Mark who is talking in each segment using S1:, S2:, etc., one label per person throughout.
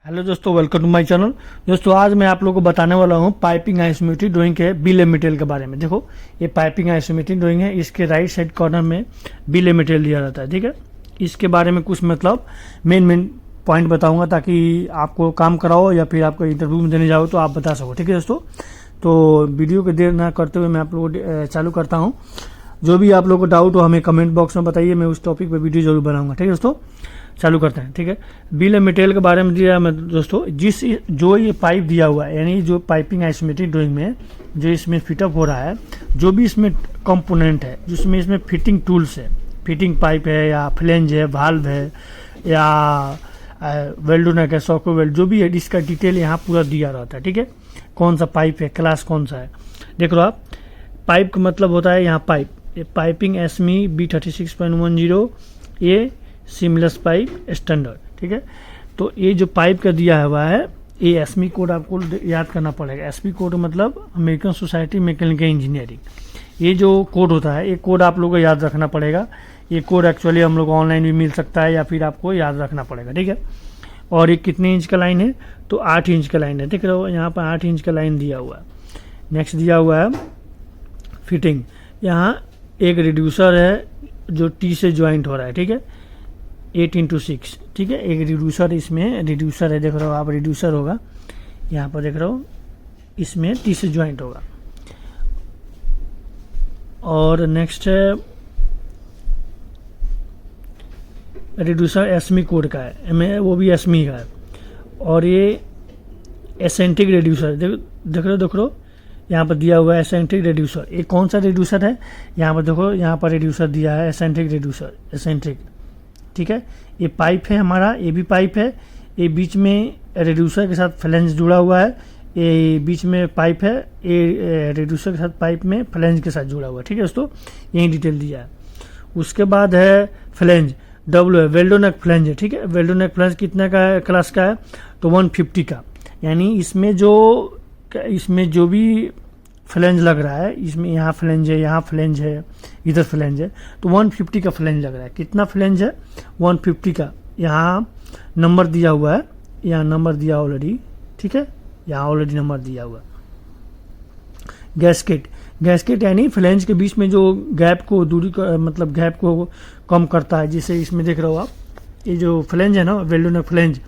S1: Hello दोस्तों, welcome to my channel. दोस्तों आज मैं आप लोगों को बताने वाला हूँ पाइपिंग आइसोमेट्रिक ड्राइंग के बिल ए मटेरियल के बारे में। देखो, ये पाइपिंग आइसोमेट्रिक ड्राइंग है, इसके राइट साइड कॉर्नर में बिल ए मटेरियल दिया रहता है। ठीक है, इसके बारे में कुछ मतलब मेन पॉइंट बताऊंगा ताकि आपको काम कराओ या फिर आपको इंटरव्यू में देने जाओ तो आप बता सको। ठीक है दोस्तों, तो वीडियो को देर ना करते हुए मैं आप लोगों को चालू करता हूँ। जो भी आप लोगों को डाउट हो हमें कमेंट बॉक्स में बताइए, मैं उस टॉपिक पर वीडियो जरूर बनाऊंगा। ठीक है दोस्तों, चालू करते हैं। ठीक है, बिल ऑफ मटेरियल के बारे में दिया मैं दोस्तों, जो ये पाइप दिया हुआ है, यानी जो पाइपिंग आइसोमेट्रिक ड्राइंग में जो इसमें फिटअप हो रहा है, जो भी इसमें कंपोनेंट है, जिसमें इसमें फिटिंग टूल्स है, फिटिंग पाइप है या फ्लेंज है, वाल्व है या वेल्डोनेक है, सॉको वेल्ड, जो भी है, इसका डिटेल यहाँ पूरा दिया रहता है। ठीक है, कौन सा पाइप है, क्लास कौन सा है, देख लो आप। पाइप का मतलब होता है यहाँ पाइप, पाइपिंग एसमी B36.10, ये सीमलेस पाइप स्टैंडर्ड। ठीक है, तो ये जो पाइप का दिया हुआ है, ये एसमी कोड आपको याद करना पड़ेगा। एसमी कोड मतलब अमेरिकन सोसाइटी मैकेनिकल इंजीनियरिंग। ये जो कोड होता है, ये कोड आप लोगों को याद रखना पड़ेगा। ये कोड एक्चुअली हम लोग ऑनलाइन भी मिल सकता है या फिर आपको याद रखना पड़ेगा। ठीक है, और ये कितने इंच का लाइन है, तो 8 इंच का लाइन है। देख रहे हो यहाँ पर 8 इंच का लाइन दिया हुआ है। नेक्स्ट दिया हुआ है फिटिंग, यहाँ एक रिड्यूसर है जो टी से ज्वाइंट हो रहा है। ठीक है, 8x6। ठीक है, एक रिड्यूसर, इसमें रिड्यूसर है, देख रहे हो आप, रिड्यूसर होगा यहाँ पर, देख रहे हो, इसमें टी से ज्वाइंट होगा। और नेक्स्ट है रिड्यूसर एसमी कोड का है, वो भी एसमी का है। और ये एसेंट्रिक रिड्यूसर, देख रहे हो यहाँ पर दिया हुआ है एसेंट्रिक रिड्यूसर। ये कौन सा रिड्यूसर है, यहाँ पर देखो, यहाँ पर रिड्यूसर दिया है एसेंट्रिक रिड्यूसर, एसेंट्रिक। ठीक है, ये पाइप है हमारा, ये भी पाइप है, ये बीच में रिड्यूसर के साथ फ्लेंज जुड़ा हुआ है, ये बीच में पाइप है, ये रिड्यूसर के साथ पाइप में फ्लेंज के साथ जुड़ा हुआ है। ठीक है दोस्तों, यही डिटेल दिया है। उसके बाद है फ्लेंज, डब्ल्यू है, वेल्डोनेक फ्लेंज है। ठीक है, वेल्डोनेक फ्लेंज कितने का है, क्लास का है, तो 150 का, यानी इसमें जो भी फ्लेंज लग रहा है, इसमें यहाँ फ्लेंज है, यहाँ फ्लेंज है, इधर फ्लेंज है, तो 150 का फ्लेंज लग रहा है। कितना फ्लेंज है, 150 का। यहाँ नंबर दिया हुआ है, यहाँ नंबर दिया ऑलरेडी। ठीक है, यहाँ ऑलरेडी नंबर दिया हुआ है। गैस्केट, गैस्केट यानी फ्लेंज के बीच में जो गैप को मतलब गैप को कम करता है। जैसे इसमें देख रहे हो आप, ये जो फ्लेंज है ना, वेल्डोनेक फ्लेंज,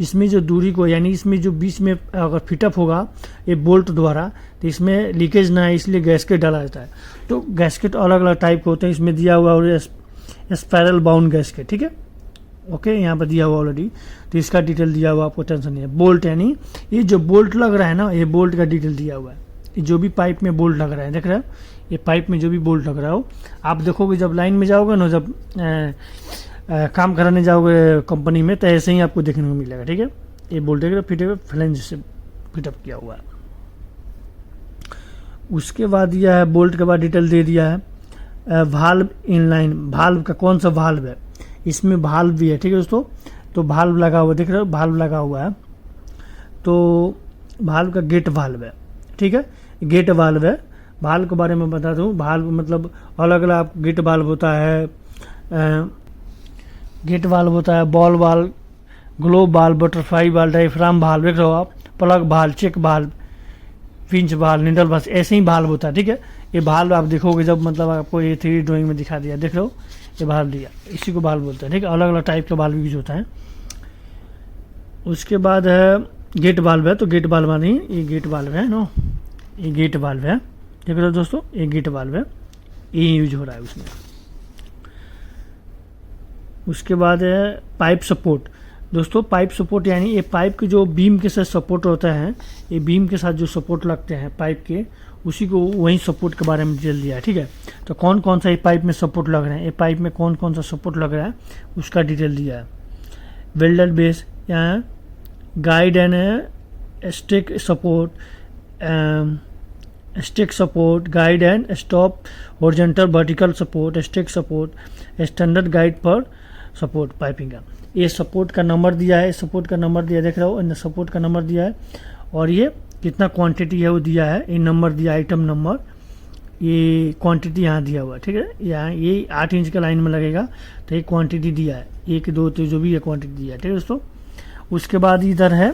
S1: इसमें जो दूरी को, यानी इसमें जो बीच में अगर फिटअप होगा ये बोल्ट द्वारा, तो इसमें लीकेज ना है, इसलिए गैस्केट डाला जाता है। तो गैस्केट अलग अलग टाइप के होते हैं, इसमें दिया हुआ और स्पाइरल बाउंड गैस्केट। ठीक है, ओके, यहाँ पर दिया हुआ ऑलरेडी, तो इसका डिटेल दिया हुआ, आपको टेंशन नहीं है। बोल्ट यानी ये जो बोल्ट लग रहा है ना, ये बोल्ट का डिटेल दिया हुआ है। ये जो भी पाइप में बोल्ट लग रहा है, देख रहे हो, ये पाइप में जो भी बोल्ट लग रहा हो, आप देखोगे जब लाइन में जाओगे ना, जब काम कराने जाओगे कंपनी में, तो ऐसे ही आपको देखने को मिलेगा। ठीक है, ये बोल्ट फिटअप फ्लेंज से फिटअप किया हुआ है। उसके बाद दिया है, बोल्ट के बाद डिटेल दे दिया है वाल्व इनलाइन। वाल्व का कौन सा वाल्व है, इसमें वाल्व भी है। ठीक है दोस्तों, तो वाल्व लगा हुआ, देख रहे हो, वाल्व लगा हुआ है, तो वाल्व का गेट वाल्व है। ठीक है, गेट वाल्व है। वाल्व के बारे में बता दूं, वाल्व मतलब अलग अलग गेट वाल्व होता है, गेट वाल्व होता है, ball valve, globe valve, butterfly valve, diaphragm valve, देख रहे हो आप, plug valve, check valve, pinch valve, needle valve, ऐसे ही वाल्व होता है। ठीक है, ये वाल्व आप देखोगे जब, मतलब आपको ये 3D ड्राइंग में दिखा दिया, देख रहे हो, ये वाल्व दिया, इसी को वाल्व बोलते हैं। ठीक है, अलग अलग टाइप के वाल्व यूज होता है। उसके बाद है गेट वाल्व है, तो गेट वाल्व नहीं, ये गेट वाल्व है नो, ये गेट वाल्व है, देख रहे हो दोस्तों, ये गेट वाल्व है, ये यूज हो रहा है उसमें। उसके बाद है पाइप सपोर्ट। दोस्तों पाइप सपोर्ट यानी ये पाइप के जो बीम के साथ सपोर्ट होता है, ये बीम के साथ जो सपोर्ट लगते हैं पाइप के, उसी को वही सपोर्ट के बारे में डिटेल दिया है। ठीक है, तो कौन कौन सा ये पाइप में सपोर्ट लग रहे हैं, ये पाइप में कौन कौन सा सपोर्ट लग रहा है, उसका डिटेल दिया है। वेल्डेड बेस, यहाँ guide and stick support, stick support, guide and stop, horizontal vertical support, stick support, standard guide पर सपोर्ट पाइपिंग का। ये सपोर्ट का नंबर दिया है, सपोर्ट का नंबर दिया, देख रहे हो, सपोर्ट का नंबर दिया है, और ये कितना क्वांटिटी है वो दिया है, ये नंबर दिया, आइटम नंबर, ये क्वांटिटी यहाँ दिया हुआ है। ठीक है, यहाँ ये 8 इंच का लाइन में लगेगा, तो ये क्वांटिटी दिया है, 1 2 3 जो भी है क्वांटिटी दिया है। ठीक है दोस्तों, उसके बाद इधर है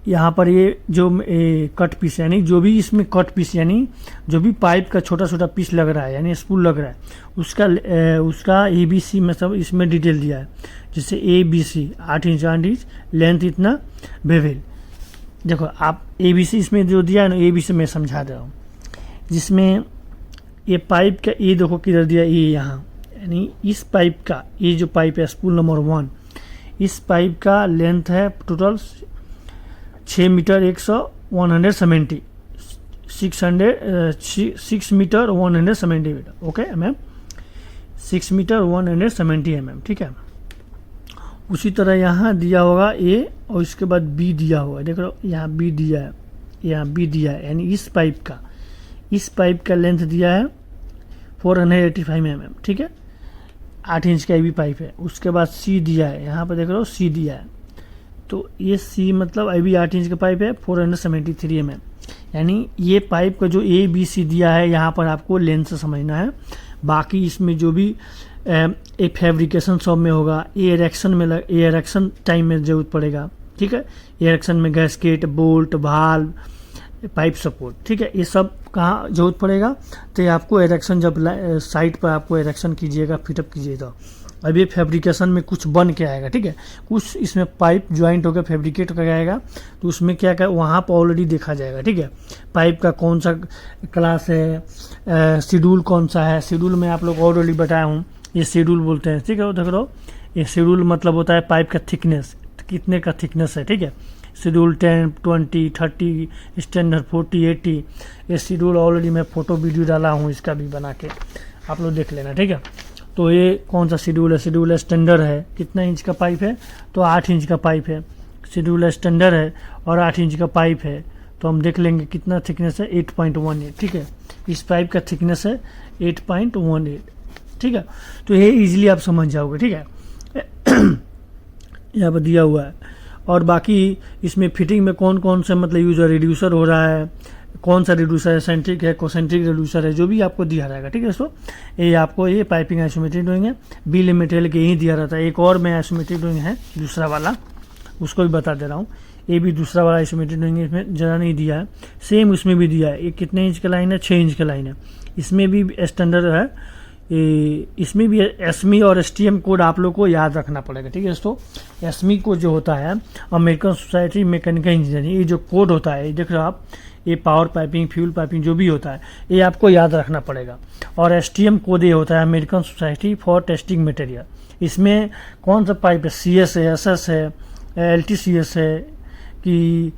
S1: यहाँ पर ये जो कट पीस, यानी जो भी इसमें कट पीस यानी जो भी पाइप का छोटा छोटा पीस लग रहा है यानी स्पूल लग रहा है उसका ABC में सब इसमें डिटेल दिया है। जैसे ABC 8 इंच 8 इंच लेंथ इतना बेवल। देखो आप ABC इसमें जो दिया है ना, ABC मैं समझा दे रहा हूँ। जिसमें ये पाइप का ये देखो किधर दिया, ये यहाँ, यानी इस पाइप का ये जो पाइप है स्पूल नंबर 1, इस पाइप का लेंथ है total 6 metre 170 6 metre 170 metre, okay mm 6 metre 170 mm, ठीक है। उसी तरह यहाँ दिया होगा A और इसके बाद B दिया हुआ, देख लो यहाँ B दिया है, यहाँ B दिया है, यानी इस पाइप का लेंथ दिया है 485 mm, ठीक है। 8 इंच का भी पाइप है। उसके बाद C दिया है, यहाँ पर देख लो C दिया है, तो ये C मतलब अभी 8 इंच का पाइप है 473 mm, यानी ये पाइप का जो ABC दिया है यहाँ पर आपको लेंथ से समझना है। बाकी इसमें जो भी एक फैब्रिकेशन शॉप में होगा, एरेक्शन टाइम में जरूरत पड़ेगा, ठीक है। एरेक्शन में gasket, bolt, valve, pipe support, ठीक है, ये सब कहाँ जरूरत पड़ेगा, तो ये आपको एरेक्शन जब साइट पर आपको एरेक्शन कीजिएगा, फिटअप कीजिएगा। अब ये फैब्रिकेशन में कुछ बन के आएगा, ठीक है, कुछ इसमें पाइप ज्वाइंट होकर फैब्रिकेट होकर आएगा, तो उसमें क्या क्या वहाँ पर ऑलरेडी देखा जाएगा, ठीक है। पाइप का कौन सा क्लास है, शेड्यूल कौन सा है, शेड्यूल में आप लोग ऑलरेडी बताया हूँ, ये शेड्यूल बोलते हैं, ठीक है। देख लो ये शेड्यूल मतलब होता है पाइप का थिकनेस, कितने का थिकनेस है, ठीक है। शेड्यूल 10, 20, 30, स्टैंडर्ड 40, 80, ये शेड्यूल ऑलरेडी मैं फोटो वीडियो डाला हूँ इसका भी बना के, आप लोग देख लेना, ठीक है। तो ये कौन सा शेड्यूल है, शेड्यूल स्टैंडर्ड है, कितना इंच का पाइप है, तो 8 इंच का पाइप है। शेड्यूल स्टैंडर्ड है और 8 इंच का पाइप है, तो हम देख लेंगे कितना थिकनेस है, 8.18, ठीक है। इस पाइप का थिकनेस है 8.18, ठीक है। तो ये इजीली आप समझ जाओगे, ठीक है। यहाँ पर दिया हुआ है। और बाकी इसमें फिटिंग में कौन कौन से मतलब यूजर रिड्यूसर हो रहा है, कौन सा रिड्यूसर है, सेंट्रिक है, कोसेंट्रिक रिड्यूसर है, जो भी आपको दिया रहेगा, ठीक है। दोस्तों ये आपको ये पाइपिंग आइसोमेट्रिक ड्राइंग है, बिल मटेरियल के यही दिया रहता है। एक और मैं आइसोमेट्रिक ड्राइंग है दूसरा वाला, उसको भी बता दे रहा हूँ। ये भी दूसरा वाला आइसोमेट्रिक ड्राइंग है, इसमें ज़रा नहीं दिया है, सेम उसमें भी दिया है। ये कितने इंच का लाइन है, 6 इंच का लाइन है। इसमें भी स्टैंडर्ड है, इसमें भी एसमी और एसटीएम कोड आप लोग को याद रखना पड़ेगा, ठीक है दोस्तों। एसमी कोड जो होता है अमेरिकन सोसाइटी मैकेनिकल इंजीनियरिंग, ये जो कोड होता है, ये देख रहे हो आप, ये पावर पाइपिंग, फ्यूल पाइपिंग जो भी होता है ये आपको याद रखना पड़ेगा। और एसटीएम कोड ये होता है American society for testing material. इसमें कौन सा पाइप है, CS है, SS है, LTCS है कि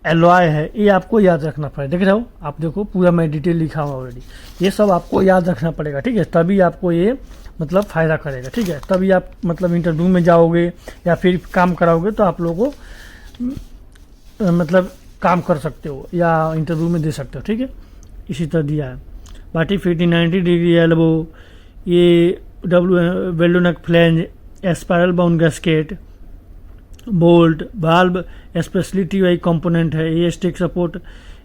S1: एलॉय है, ये आपको याद रखना पड़ेगा। देख रहे हो आप, देखो पूरा मैं डिटेल लिखा हुआ ऑलरेडी, ये सब आपको याद रखना पड़ेगा, ठीक है। तभी आपको ये मतलब फ़ायदा करेगा, ठीक है। तभी आप मतलब इंटरव्यू में जाओगे या फिर काम कराओगे तो आप लोगों को मतलब काम कर सकते हो या इंटरव्यू में दे सकते हो, ठीक है। इसी तरह दिया है। बाटी 90 डिग्री एल्बो, ये वेल्डोनक flange, spiral bound gasket, bolt, valve, specially TI component है, ये stick support,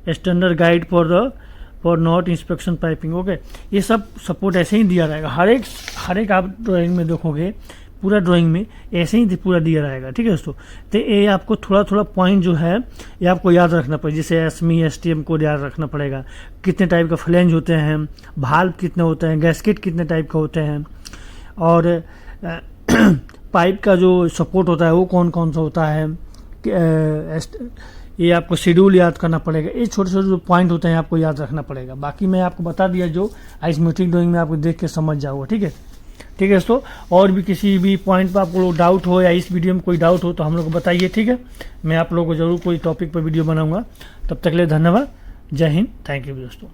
S1: standard guide for not inspection piping, okay. ये सब सपोर्ट ऐसे ही दिया रहेगा, हर एक आप ड्राइंग में देखोगे, पूरा ड्राइंग में ऐसे ही पूरा दिया रहेगा, ठीक है दोस्तों। तो ये आपको थोड़ा थोड़ा पॉइंट जो है ये आपको याद रखना पड़ेगा, जैसे एसमी STM को याद रखना पड़ेगा, कितने टाइप का फ्लैंज होते हैं, भाल्व कितने होते हैं, गैस्केट कितने टाइप का होते हैं, और पाइप का जो सपोर्ट होता है वो कौन कौन सा होता है, ये आपको शेड्यूल याद करना पड़ेगा। ये छोटे छोटे जो पॉइंट होते हैं आपको याद रखना पड़ेगा। बाकी मैं आपको बता दिया जो आइसोमेट्रिक ड्राइंग में आपको देख के समझ जाओगे, ठीक है, ठीक है दोस्तों। और भी किसी भी पॉइंट पर आपको डाउट हो या इस वीडियो में कोई डाउट हो तो हम लोग को बताइए, ठीक है। मैं आप लोगों को जरूर कोई टॉपिक पर वीडियो बनाऊंगा। तब तक के लिए धन्यवाद, जय हिंद, थैंक यू दोस्तों।